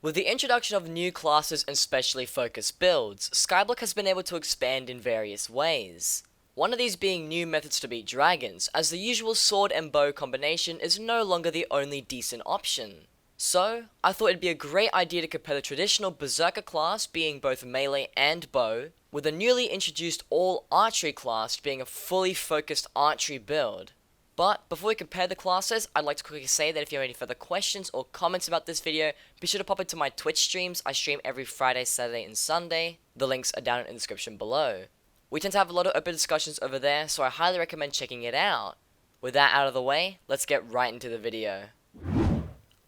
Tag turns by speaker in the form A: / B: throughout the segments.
A: With the introduction of new classes and specially focused builds, Skyblock has been able to expand in various ways. One of these being new methods to beat dragons, as the usual sword and bow combination is no longer the only decent option. So, I thought it'd be a great idea to compare the traditional Berserker class being both melee and bow, with the newly introduced all archery class being a fully focused archery build. But before we compare the classes, I'd like to quickly say that if you have any further questions or comments about this video, be sure to pop into my Twitch streams. I stream every Friday, Saturday, and Sunday. The links are down in the description below. We tend to have a lot of open discussions over there, so I highly recommend checking it out. With that out of the way, let's get right into the video.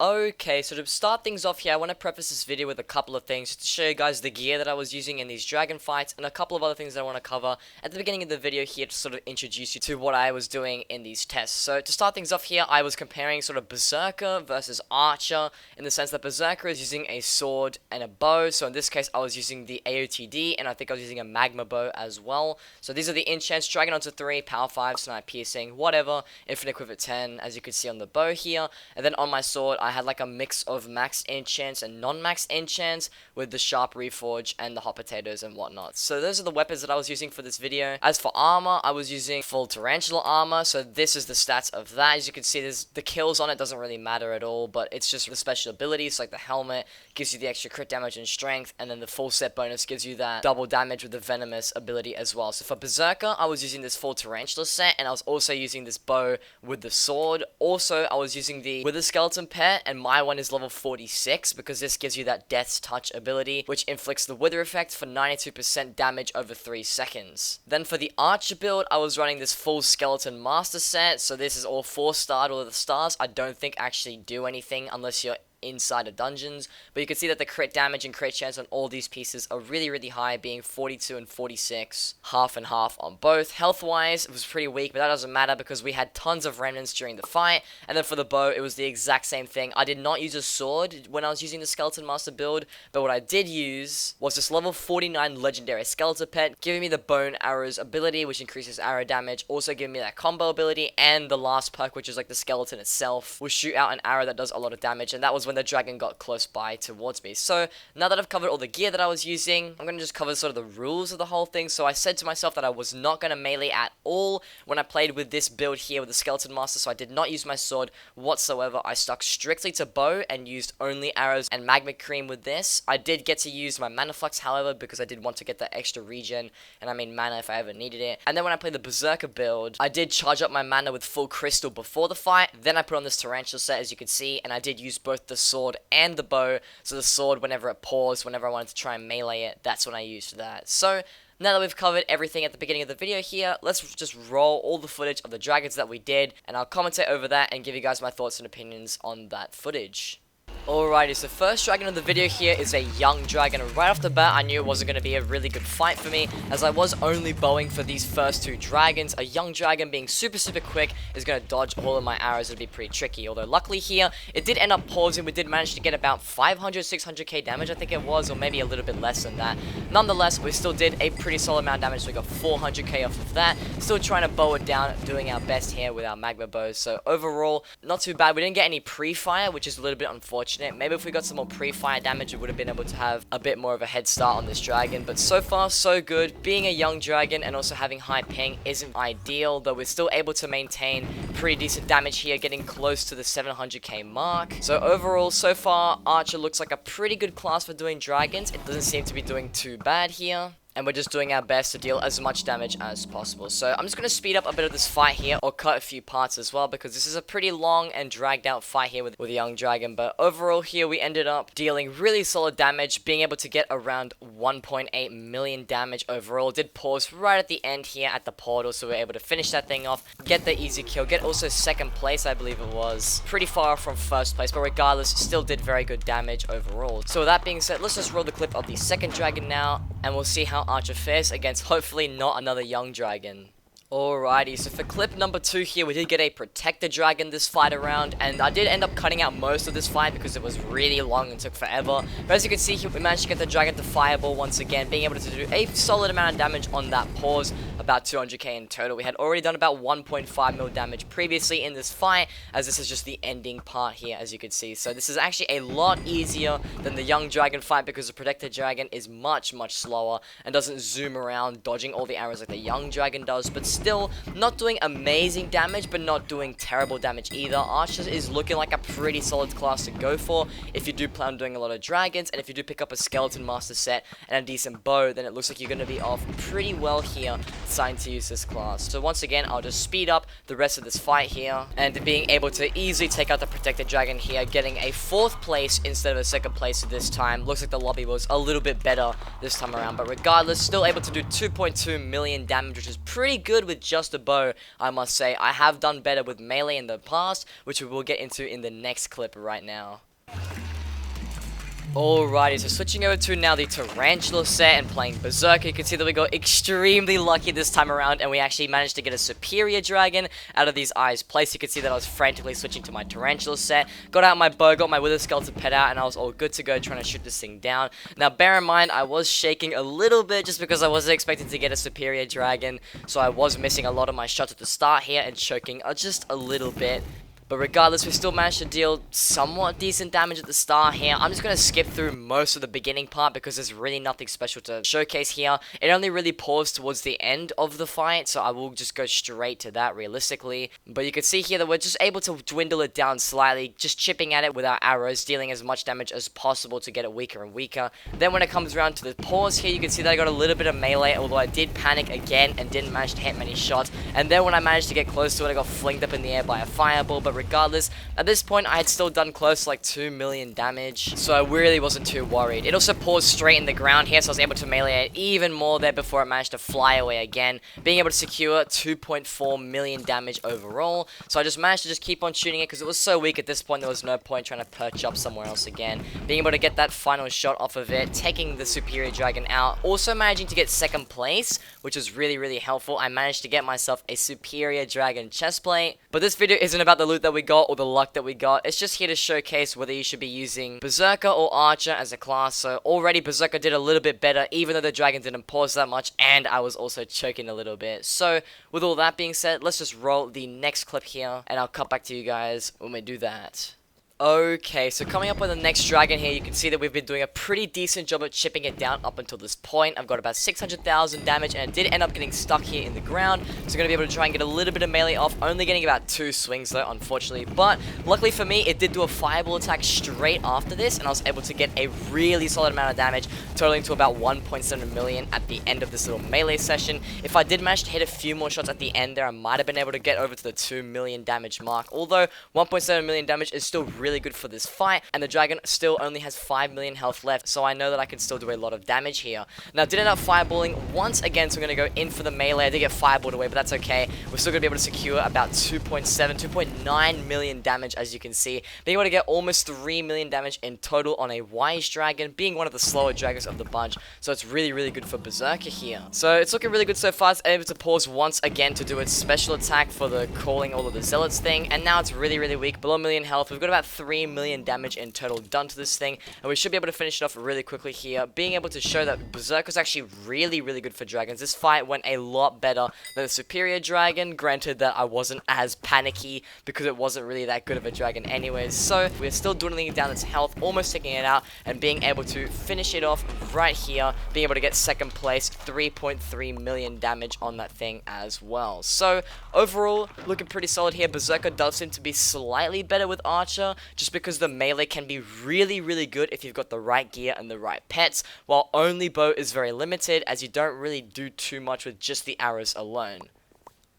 A: Okay, so to start things off here, I want to preface this video with a couple of things to show you guys the gear that I was using in these dragon fights and a couple of other things that I want to cover at the beginning of the video here to sort of introduce you to what I was doing in these tests. So to start things off here, I was comparing sort of Berserker versus Archer in the sense that Berserker is using a sword and a bow. So in this case, I was using the AOTD and I think I was using a Magma bow as well. So these are the enchants: Dragon onto 3, Power 5, Snipe Piercing, whatever, Infinite Quiver 10, as you can see on the bow here. And then on my sword, I had like a mix of max enchants and non-max enchants with the sharp reforge and the hot potatoes and whatnot. So those are the weapons that I was using for this video. As for armor, I was using full tarantula armor. So this is the stats of that. As you can see, the kills on it doesn't really matter at all, but it's just the special abilities, like the helmet gives you the extra crit damage and strength, and then the full set bonus gives you that double damage with the venomous ability as well. So for Berserker, I was using this full tarantula set, and I was also using this bow with the sword. Also, I was using the Wither Skeleton pet, and my one is level 46 because this gives you that Death's Touch ability, which inflicts the Wither effect for 92% damage over 3 seconds. Then for the Archer build, I was running this full Skeleton Master set, so this is all 4-starred. All of the stars I don't think actually do anything unless you're inside of dungeons, but you can see that the crit damage and crit chance on all these pieces are really high, being 42 and 46, half and half on both. Health wise, it was pretty weak, but that doesn't matter because we had tons of remnants during the fight. And then for the bow, it was the exact same thing. I did not use a sword when I was using the Skeleton Master build, but what I did use was this level 49 legendary skeleton pet, giving me the Bone Arrows ability, which increases arrow damage, also giving me that combo ability, and the last perk, which is like the skeleton itself will shoot out an arrow that does a lot of damage, and that was when the dragon got close by towards me. So now that I've covered all the gear that I was using, I'm going to just cover sort of the rules of the whole thing. So I said to myself that I was not going to melee at all when I played with this build here with the Skeleton Master, so I did not use my sword whatsoever. I stuck strictly to bow and used only arrows and magma cream with this. I did get to use my mana flux, however, because I did want to get that extra regen, and I mean mana if I ever needed it. And then when I played the Berserker build, I did charge up my mana with full crystal before the fight. Then I put on this tarantula set, as you can see, and I did use both the sword and the bow. So the sword, whenever it paused, whenever I wanted to try and melee it, that's when I used that. So now that we've covered everything at the beginning of the video here, let's just roll all the footage of the dragons that we did, and I'll commentate over that and give you guys my thoughts and opinions on that footage. Alrighty, so first dragon of the video here is a young dragon, and right off the bat I knew it wasn't going to be a really good fight for me, as I was only bowing for these first 2 dragons. A young dragon being super quick is going to dodge all of my arrows. It'd be pretty tricky, although luckily here it did end up pausing. We did manage to get about 500-600k damage, I think it was, or maybe a little bit less than that. Nonetheless, we still did a pretty solid amount of damage, so we got 400k off of that. Still trying to bow it down, doing our best here with our magma bows. So overall, not too bad. We didn't get any pre-fire, which is a little bit unfortunate. Maybe if we got some more pre-fire damage, we would have been able to have a bit more of a head start on this dragon. But so far, so good. Being a young dragon and also having high ping isn't ideal, though we're still able to maintain pretty decent damage here, getting close to the 700k mark. So overall, so far, Archer looks like a pretty good class for doing dragons. It doesn't seem to be doing too bad here, and we're just doing our best to deal as much damage as possible. So I'm just going to speed up a bit of this fight here, or cut a few parts as well, because this is a pretty long and dragged out fight here with a young dragon. But overall here, we ended up dealing really solid damage, being able to get around 1.8 million damage overall. Did pause right at the end here at the portal, so we were able to finish that thing off, get the easy kill, get also second place, I believe it was. Pretty far from first place, but regardless, still did very good damage overall. So with that being said, let's just roll the clip of the second dragon now, and we'll see how Archer fares against hopefully not another young dragon. Alrighty, so for clip number 2 here, we did get a Protector Dragon this fight around, and I did end up cutting out most of this fight because it was really long and took forever. But as you can see here, we managed to get the Dragon to Fireball once again, being able to do a solid amount of damage on that pause, about 200k in total. We had already done about 1.5 mil damage previously in this fight, as this is just the ending part here, as you can see. So this is actually a lot easier than the Young Dragon fight because the Protector Dragon is much slower and doesn't zoom around, dodging all the arrows like the Young Dragon does, but still not doing amazing damage, but not doing terrible damage either. Archer is looking like a pretty solid class to go for if you do plan on doing a lot of dragons, and if you do pick up a Skeleton Master set and a decent bow, then it looks like you're going to be off pretty well here deciding to use this class. So once again, I'll just speed up the rest of this fight here, and being able to easily take out the Protected Dragon here, getting a 4th place instead of a 2nd place this time. Looks like the lobby was a little bit better this time around, but regardless, still able to do 2.2 million damage, which is pretty good with just a bow, I must say. I have done better with melee in the past, which we will get into in the next clip right now. Alrighty, so switching over to now the Tarantula set and playing Berserker, you can see that we got extremely lucky this time around, and we actually managed to get a Superior Dragon out of these eyes placed. You can see that I was frantically switching to my Tarantula set, got out my bow, got my Wither Skeleton pet out, and I was all good to go trying to shoot this thing down. Now bear in mind, I was shaking a little bit just because I wasn't expecting to get a Superior Dragon, so I was missing a lot of my shots at the start here and choking just a little bit. But regardless, we still managed to deal somewhat decent damage at the start here. I'm just going to skip through most of the beginning part because there's really nothing special to showcase here. It only really paused towards the end of the fight, so I will just go straight to that realistically. But you can see here that we're just able to dwindle it down slightly, just chipping at it with our arrows, dealing as much damage as possible to get it weaker and weaker. Then when it comes around to the pause here, you can see that I got a little bit of melee, although I did panic again and didn't manage to hit many shots. And then when I managed to get close to it, I got flinged up in the air by a fireball. But regardless, at this point I had still done close to like 2 million damage, so I really wasn't too worried. It also paused straight in the ground here, so I was able to melee it even more there before it managed to fly away again, being able to secure 2.4 million damage overall. So I just managed to just keep on shooting it because it was so weak at this point. There was no point trying to perch up somewhere else again. Being able to get that final shot off of it, taking the Superior Dragon out, also managing to get 2nd place, which was really helpful. I managed to get myself a Superior Dragon chestplate. But this video isn't about the loot that we got or the luck that we got. It's just here to showcase whether you should be using Berserker or Archer as a class. So already Berserker did a little bit better, even though the Dragon didn't pause that much, and I was also choking a little bit. So with all that being said, let's just roll the next clip here, and I'll cut back to you guys when we do that. Okay, so coming up with the next dragon here, you can see that we've been doing a pretty decent job at chipping it down up until this point. I've got about 600,000 damage, and it did end up getting stuck here in the ground, so I'm going to be able to try and get a little bit of melee off, only getting about 2 swings though, unfortunately. But luckily for me, it did do a fireball attack straight after this, and I was able to get a really solid amount of damage, totaling to about 1.7 million at the end of this little melee session. If I did manage to hit a few more shots at the end there, I might have been able to get over to the 2 million damage mark, although 1.7 million damage is still really good for this fight, and the dragon still only has 5 million health left, so I know that I can still do a lot of damage here. Now, I did end up fireballing once again, so I'm going to go in for the melee. I did get fireballed away, but that's okay. We're still going to be able to secure about 2.9 million damage, as you can see. Being able to get almost 3 million damage in total on a Wise Dragon, being one of the slower dragons of the bunch, so it's really good for Berserker here. So it's looking really good so far. It's able to pause once again to do its special attack for the calling all of the zealots thing, and now it's really weak, below million health. We've got about 3 million damage in total done to this thing, and we should be able to finish it off really quickly here, being able to show that Berserker is actually really good for dragons. This fight went a lot better than the Superior Dragon, granted that I wasn't as panicky because it wasn't really that good of a dragon anyways. So we're still dwindling down its health, almost taking it out, and being able to finish it off right here, being able to get 2nd place, 3.3 million damage on that thing as well. So overall, looking pretty solid here. Berserker does seem to be slightly better with Archer, just because the melee can be really good if you've got the right gear and the right pets, while only bow is very limited, as you don't really do too much with just the arrows alone.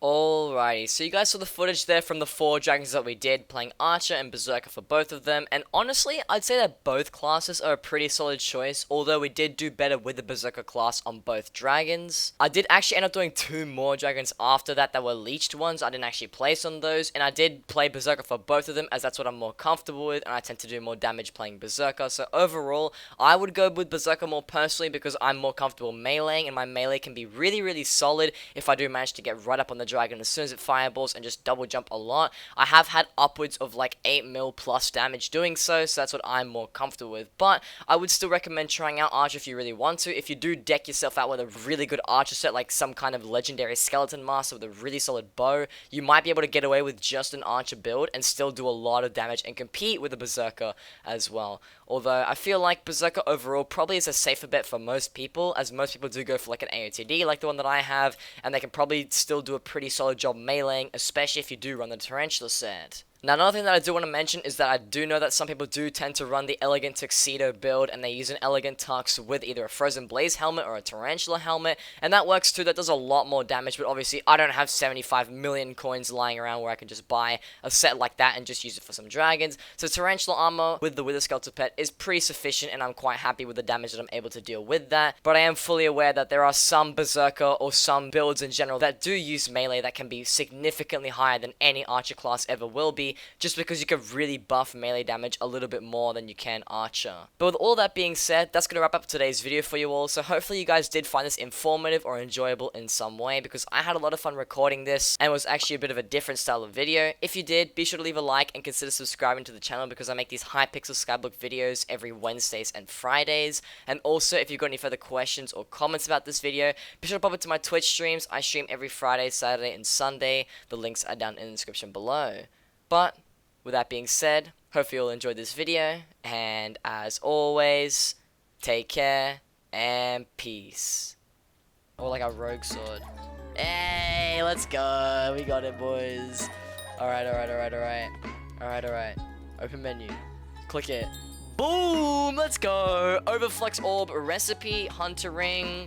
A: Alrighty, so you guys saw the footage there from the 4 dragons that we did, playing Archer and Berserker for both of them, and honestly, I'd say that both classes are a pretty solid choice, although we did do better with the Berserker class on both dragons. I did actually end up doing 2 more dragons after that were leeched ones. I didn't actually place on those, and I did play Berserker for both of them as that's what I'm more comfortable with, and I tend to do more damage playing Berserker, so overall, I would go with Berserker more personally because I'm more comfortable meleeing, and my melee can be really, really solid if I do manage to get right up on the dragon as soon as it fireballs and just double jump a lot. I have had upwards of like 8 mil plus damage doing so that's what I'm more comfortable with. But I would still recommend trying out Archer if you really want to. If you do deck yourself out with a really good Archer set, like some kind of legendary skeleton master with a really solid bow, you might be able to get away with just an Archer build and still do a lot of damage and compete with a Berserker as well. Although I feel like Berserker overall probably is a safer bet for most people, as most people do go for like an AOTD like the one that I have, and they can probably still do a pretty solid job meleeing, especially if you do run the Tarantula set. Now, another thing that I do want to mention is that I do know that some people do tend to run the Elegant Tuxedo build, and they use an Elegant Tux with either a Frozen Blaze helmet or a Tarantula helmet, and that works too. That does a lot more damage, but obviously I don't have 75 million coins lying around where I can just buy a set like that and just use it for some dragons. So Tarantula armor with the Wither Skeleton pet is pretty sufficient, and I'm quite happy with the damage that I'm able to deal with that. But I am fully aware that there are some Berserker or some builds in general that do use melee that can be significantly higher than any Archer class ever will be, just because you can really buff melee damage a little bit more than you can Archer. But with all that being said, that's going to wrap up today's video for you all, so hopefully you guys did find this informative or enjoyable in some way, because I had a lot of fun recording this, and it was actually a bit of a different style of video. If you did, be sure to leave a like and consider subscribing to the channel, because I make these Hypixel Skyblock videos every Wednesdays and Fridays. And also, if you've got any further questions or comments about this video, be sure to pop into my Twitch streams. I stream every Friday, Saturday, and Sunday. The links are down in the description below. But with that being said, hopefully you all enjoyed this video, and as always, take care and peace. Or like a rogue sword. Hey, let's go. We got it, boys. Alright. Open menu. Click it. Boom! Let's go! Overflex Orb, Recipe, Hunter Ring.